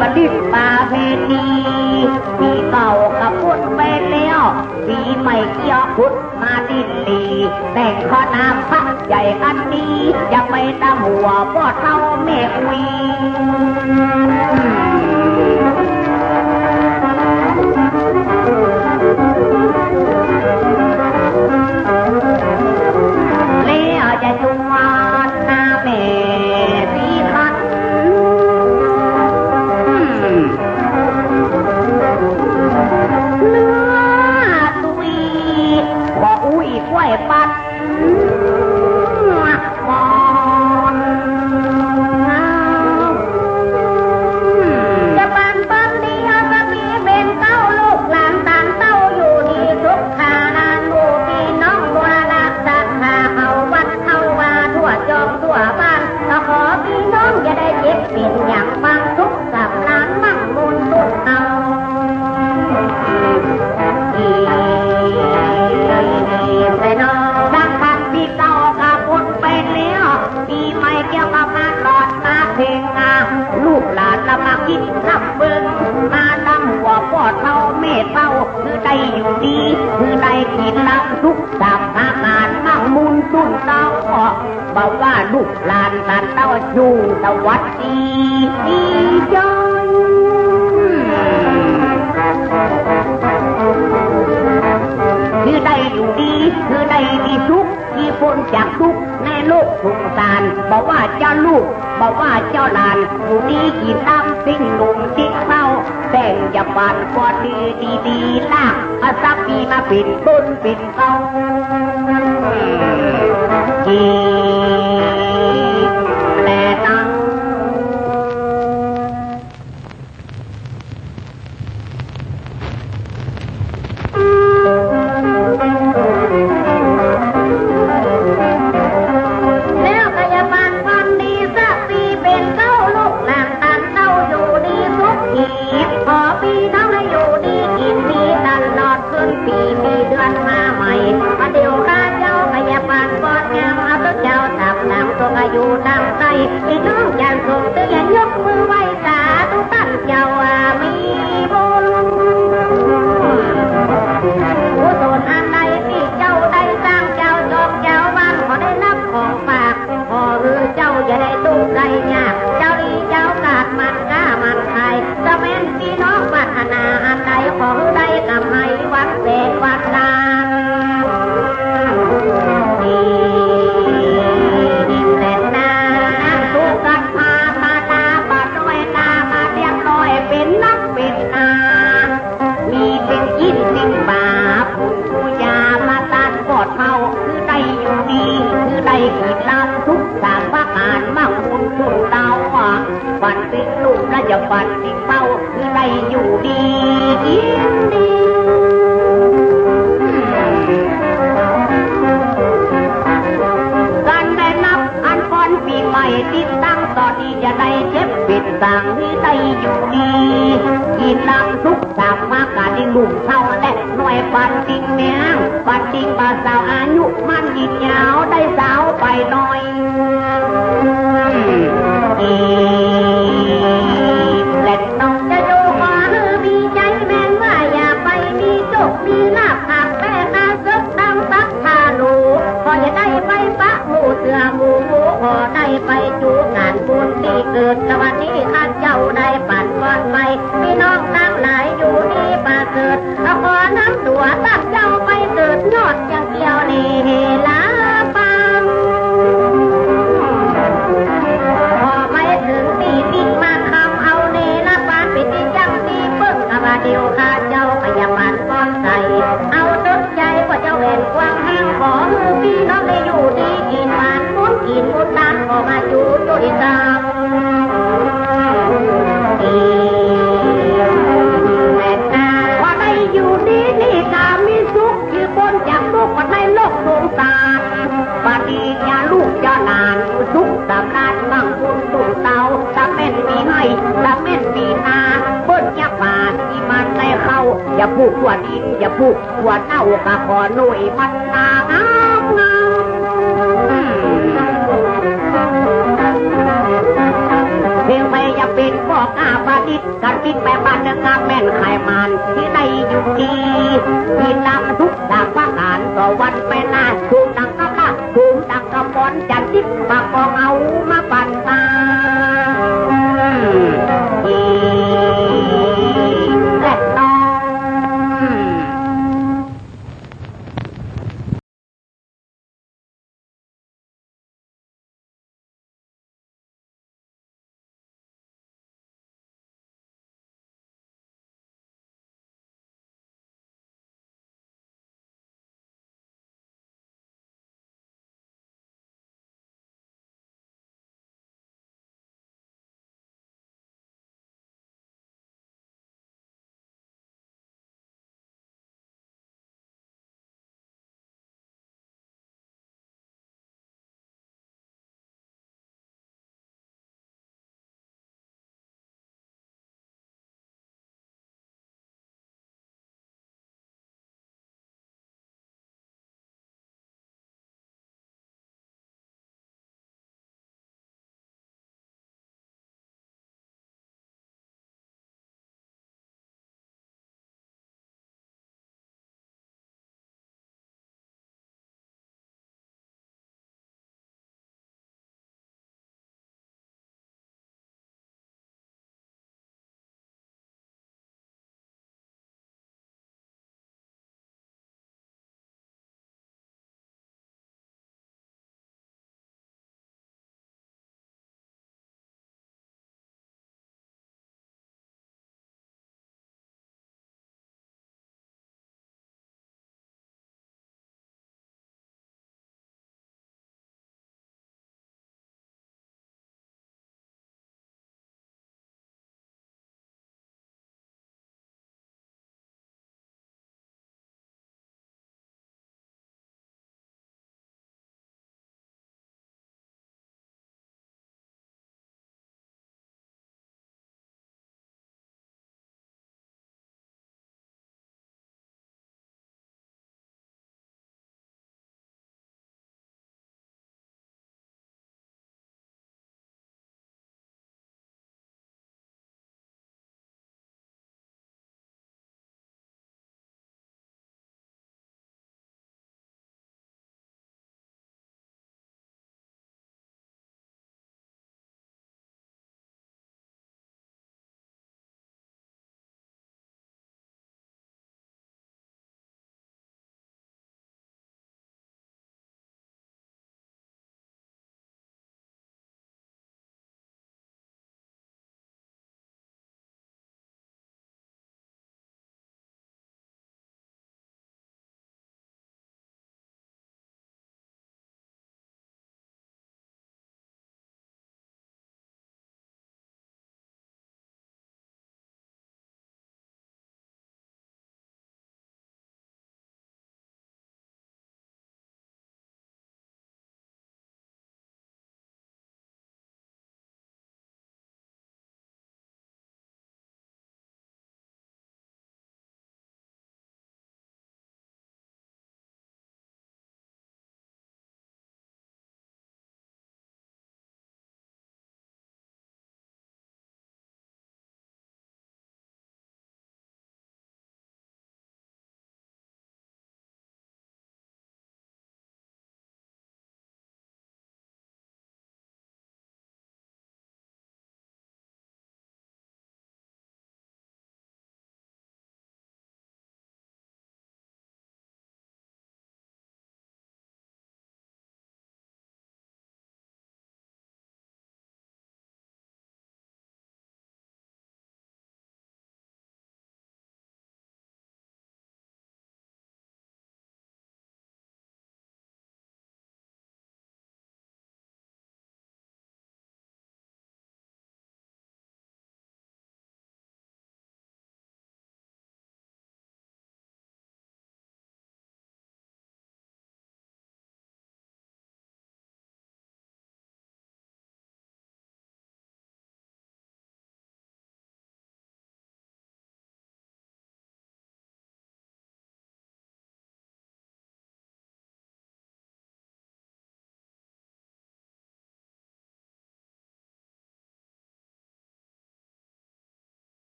ประดิษฐ์ป่าเพณีปีเก่ากับพุทธไปแล้วปีใหม่เกี่ยวพุทธมาดินลีแต่งข้อน้ำพักใหญ่อันนี้จะไปตาหัวพ่อเท่าแม่คุยแล้วจะจงวานหน้าแม่สีคันเนื้อตุยขออุ้ยกล้วยปันมอนจะปันปันดีเอาสักทีเป็นเต้าลูกหลานต่างเต้าอยู่ดีทุกขาลานลูกพี่น้องบัวรักศรัทธาเขาวัดเขาว่าทั่วจอมทั่วบ้านก็ขอพี่น้องอย่าได้เจ็บปิ่นอย่างฟังทุกสับนานมั่งมูลตุนเอาแต่น้องดังพันปีเก่ากับพุทธไปแล้วปีใหม่เกี่ยวกับงานหลอดมาเพลงลูกหลานละมาคิดนับเบิ้งมาดำหัวปอดเท่าเมตเต้าคือได้อยู่ดีคือได้กินลำทุกสามอาหารมั่งมูลตุนเต้าบอกว่าลูกหลานตันเต้าอยู่สวัสดีดีใจคือได้อยู่ดีคือได้ดีทุกที่พ้นจากทุกในโลกสงสารบอกว่าเจ้าลูกบอกว่าเจ้าหลานอยู่ดีกินน้ำสิ่งหนุ่มสิ่งเศร้าแต่งอย่าบานกอดดีลากอาซับปีมาปิดต้นปิดเศร้าแต่ตั้งอยู่ตามใจพี่น้องอย่างส่งเตือนยกมือไหว้สาธุตั้งเจ้ามีบุญกุศลอันใดที่เจ้าได้สร้างเจ้าจบเจ้าบ้านขอได้รับของฝากขอเจ้าอย่าได้ตุ้มได้ยากเจ้าดีเจ้ากาดมันกล้ามันใครจะเป็นพี่น้องปรารถนาอันใดของได้กำให้วัดเศษวัดลานเป็นนักเป็นนามีเป็นยินเป็นบาผุนผู้ยามาตัดกอดเมาคือได้อยู่ดีคือได้กินลำทุกสามประการมั่งบุญคุณเต้าฝันเป็นลูกและจะฝันเป็นเป้าคือได้อยู่ดีกินดีการได้นับอันก่อนปีใหม่ติดตั้งตอนนี้จะได้เจ็บปิดสั่งที่ได้อยู่ดีกินลำทุกสามมาการที่ลุ่มเท่าและหน่วยปันติงแมงปันติงปลาสาวอายุมันยิงยาวได้สาวไปหน่อยและต้องจะโยกมาหรือมีใจแม่นว่าอย่าไปมีโชคมีลาภหากแม่ตาซึกตั้งสักทาลูพอจะได้ไปปะหมูเสือหมูพอได้ไปจูงานบุญที่เกิดสวัสดีท่านเจ้าได้ปั่นก่อนไปพี่น้องทั้งหลายอยู่นี่ปาเกิดเอาขอน้ำตัวตัดเจ้าไปเกิดยอดอย่างเดียวนี่เฮลาปังพอไม่ถึงตีติมาคำเอาเนละปานปิดยังตีเพิ่งอาบาเดียวข้าเจ้าพยาบาลก้อนใส่เอาต้นใจว่าเจ้าเห็นกว้างห้างขอมือพี่น้องได้อยู่ดีกินหวานมุนกินมุนดานขอมาอยู่ด้วยกันว่าได้อยู่ดีนี่กามีสุขที่บนจากลูกว่าในโลกสงสารปฏิญาลูกจะนานสุขสำราญมั่งบุญตุ่เตาตะเม่นมีให้ตะเม่นมีนาบนยักษ์บาทที่มันในเขาอย่าพูดว่าดินอย่าพูดว่าเน่ากะขอหน่วยมันนางามงามเพียงไม่อย่าเป็นพ่อกาบาดิษ ริงแม่บ้านเนื้องามแม่นไข่มันที่ได้อยู่ดีที่นำทุกทางว่างานต่อวันไปหน้าถูกดังกำลังถูกดังกำบอนจันทิพย์มากองเอา